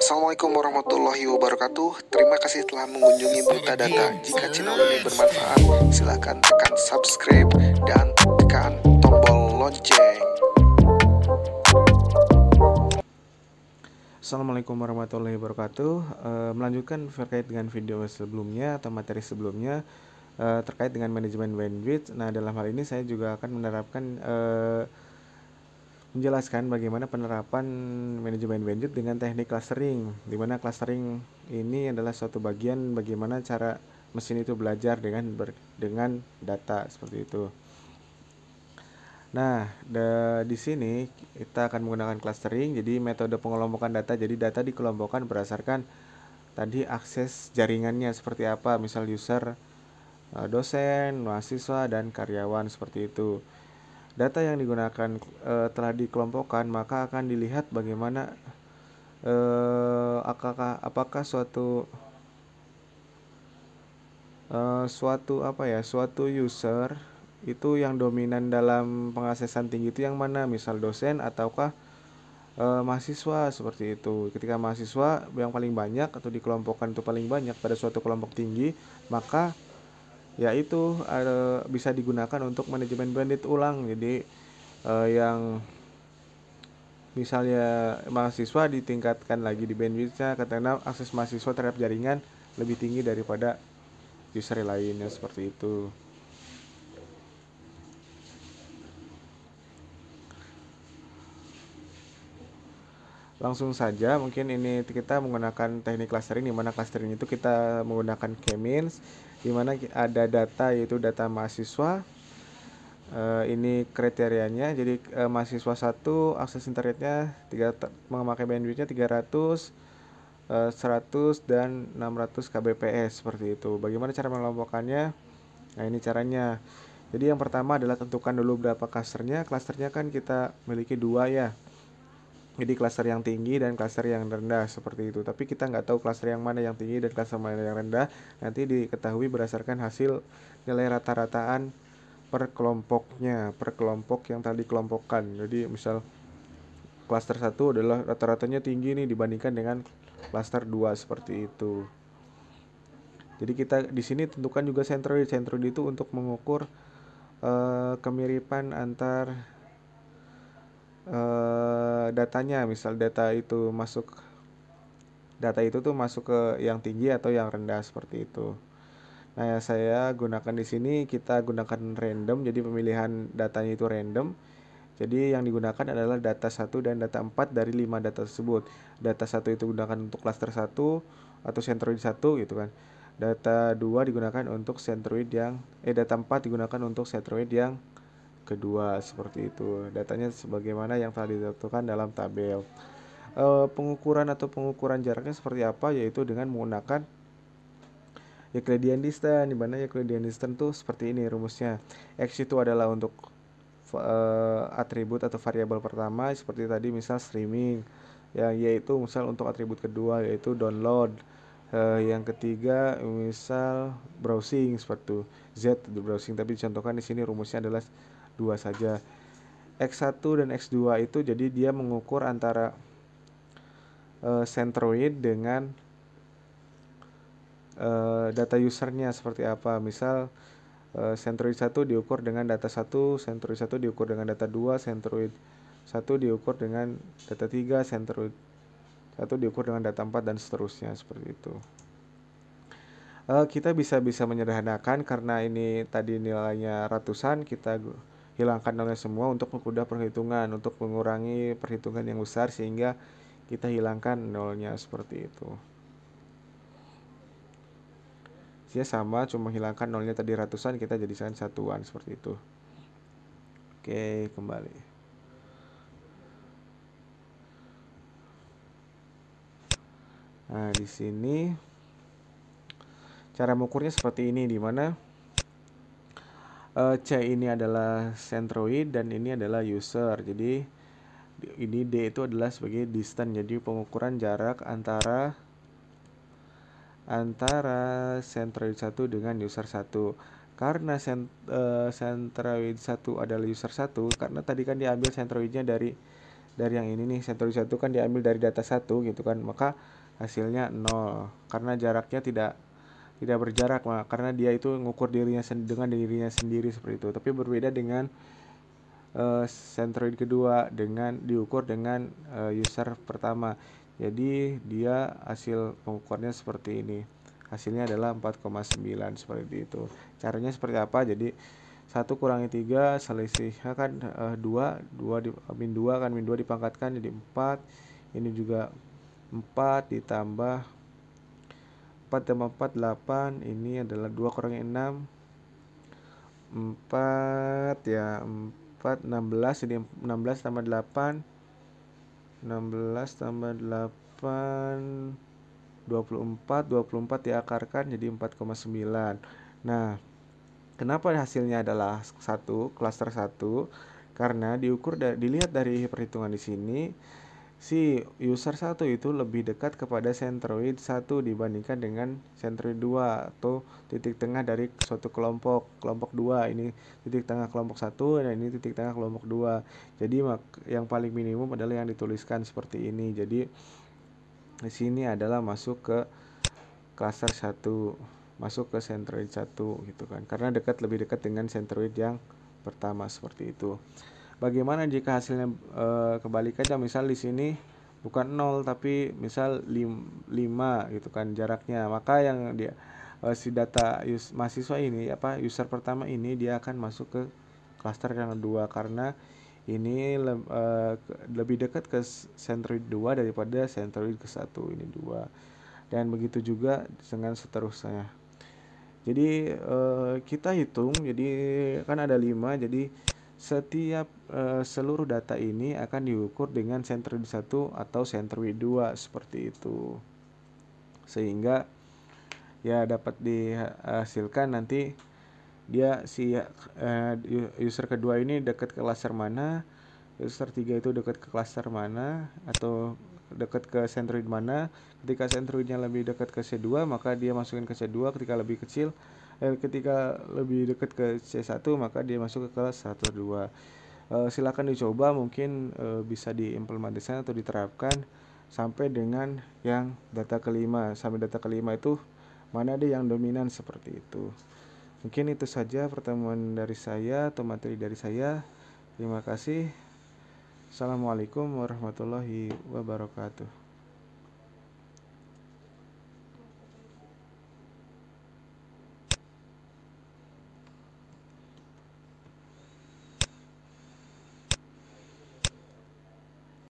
Assalamualaikum warahmatullahi wabarakatuh. Terima kasih telah mengunjungi Buta Data. Jika channel ini bermanfaat, silakan tekan subscribe dan tekan tombol lonceng. Assalamualaikum warahmatullahi wabarakatuh. Melanjutkan terkait dengan video sebelumnya atau materi sebelumnya terkait dengan manajemen bandwidth. Nah, dalam hal ini saya juga akan menerapkan menjelaskan bagaimana penerapan manajemen bandwidth dengan teknik clustering, di mana clustering ini adalah suatu bagian bagaimana cara mesin itu belajar dengan data seperti itu. Nah, di sini kita akan menggunakan clustering, jadi metode pengelompokan data. Jadi data dikelompokkan berdasarkan tadi akses jaringannya seperti apa, misal user, dosen, mahasiswa, dan karyawan seperti itu. Data yang digunakan telah dikelompokkan, maka akan dilihat bagaimana apakah suatu user itu yang dominan dalam pengaksesan tinggi itu yang mana, misal dosen ataukah mahasiswa seperti itu. Ketika mahasiswa yang paling banyak atau dikelompokkan itu paling banyak pada suatu kelompok tinggi, maka yaitu bisa digunakan untuk manajemen bandwidth ulang. Jadi yang misalnya mahasiswa ditingkatkan lagi di bandwidthnya karena akses mahasiswa terhadap jaringan lebih tinggi daripada user lainnya seperti itu. Langsung saja, mungkin ini kita menggunakan teknik clustering, di mana clustering itu kita menggunakan k-means, di mana ada data yaitu data mahasiswa. Ini kriterianya, jadi mahasiswa 1 akses internetnya memakai bandwidthnya 300, 100 dan 600 kbps seperti itu. Bagaimana cara mengelompokkannya? Nah, ini caranya. Jadi yang pertama adalah tentukan dulu berapa clusternya. Clusternya kan kita miliki 2 ya. Jadi cluster yang tinggi dan cluster yang rendah seperti itu. Tapi kita nggak tahu cluster yang mana yang tinggi dan cluster mana yang rendah. Nanti diketahui berdasarkan hasil nilai rata-rataan per kelompoknya, per kelompok yang tadi dikelompokkan. Jadi misal cluster 1 adalah rata-ratanya tinggi nih dibandingkan dengan cluster 2 seperti itu. Jadi kita di sini tentukan juga centroid. Centroid itu untuk mengukur kemiripan antar datanya. Misal data itu tuh masuk ke yang tinggi atau yang rendah seperti itu. Nah, saya gunakan di sini, kita gunakan random, jadi pemilihan datanya itu random. Jadi yang digunakan adalah data 1 dan data 4 dari 5 data tersebut. Data 1 itu digunakan untuk cluster 1 atau centroid 1 gitu kan. Data 2 digunakan untuk centroid data 4 digunakan untuk centroid yang kedua seperti itu. Datanya sebagaimana yang telah ditentukan dalam tabel. Pengukuran jaraknya seperti apa, yaitu dengan menggunakan Euclidean distance, di mana Euclidean distance tuh seperti ini rumusnya. X itu adalah untuk atribut atau variabel pertama seperti tadi misal streaming, yaitu misal untuk atribut kedua yaitu download, yang ketiga misal browsing seperti itu. Z itu browsing, tapi dicontohkan di sini rumusnya adalah 2 saja. X1 dan X2 itu jadi dia mengukur antara centroid dengan data usernya seperti apa. Misal centroid 1 diukur dengan data 1, centroid 1 diukur dengan data 2, centroid 1 diukur dengan data 3, centroid 1 diukur dengan data 4 dan seterusnya seperti itu. Kita bisa menyederhanakan karena ini tadi nilainya ratusan, kita hilangkan nolnya semua untuk mempermudah perhitungan, untuk mengurangi perhitungan yang besar sehingga kita hilangkan nolnya seperti itu. Dia sama, cuma hilangkan nolnya tadi ratusan, kita jadikan satuan seperti itu. Oke, kembali. Nah, di sini cara mengukurnya seperti ini, di mana C ini adalah centroid dan ini adalah user. Jadi ini D itu adalah sebagai distance, jadi pengukuran jarak antara centroid 1 dengan user 1. Karena centroid 1 adalah user 1, karena tadi kan diambil centroidnya dari dari yang ini nih, Centroid 1 kan diambil dari data 1 gitu kan, maka hasilnya 0 karena jaraknya tidak berjarak, karena dia itu ngukur dengan dirinya sendiri seperti itu. Tapi berbeda dengan Centroid kedua dengan diukur dengan user pertama. Jadi dia hasil pengukurannya seperti ini. Hasilnya adalah 4,9 seperti itu. Caranya seperti apa? Jadi 1 kurangi 3 selisihnya kan 2 min 2 kan, min 2 dipangkatkan jadi 4. Ini juga 4 ditambah 4 tambah 4 8. Ini adalah 2 kurangi 6 4 ya, 4 16, jadi 16 tambah 8 16 tambah 8 24 diakarkan jadi 4,9. Nah, kenapa hasilnya adalah 1, klaster 1? Karena dilihat dari perhitungan di sini, si user 1 itu lebih dekat kepada Centroid 1 dibandingkan dengan Centroid 2 atau titik tengah dari suatu kelompok 2. Ini titik tengah kelompok 1 dan ini titik tengah kelompok 2. Jadi yang paling minimum adalah yang dituliskan seperti ini. Jadi di sini adalah masuk ke cluster 1, masuk ke Centroid 1 gitu kan. Karena lebih dekat dengan Centroid yang pertama seperti itu. Bagaimana jika hasilnya kebalikannya, misal di sini bukan 0 tapi misal 5 gitu kan jaraknya, maka yang dia si data mahasiswa ini user pertama ini dia akan masuk ke cluster yang kedua karena ini lebih dekat ke Centroid 2 daripada Centroid ke 1 ini 2. Dan begitu juga dengan seterusnya. Jadi kita hitung, jadi kan ada 5, jadi setiap seluruh data ini akan diukur dengan Centroid 1 atau Centroid 2 seperti itu. Sehingga ya dapat dihasilkan nanti dia user kedua ini dekat ke cluster mana, user 3 itu dekat ke cluster mana atau dekat ke Centroid mana. Ketika Centroidnya lebih dekat ke C2 maka dia masukin ke C2, ketika lebih dekat ke C1 maka dia masuk ke kelas 1 2. Silakan dicoba, mungkin bisa diimplementasikan atau diterapkan sampai dengan yang data kelima. Sampai data kelima itu mana ada yang dominan seperti itu. Mungkin itu saja pertemuan dari saya atau materi dari saya. Terima kasih. Assalamualaikum warahmatullahi wabarakatuh.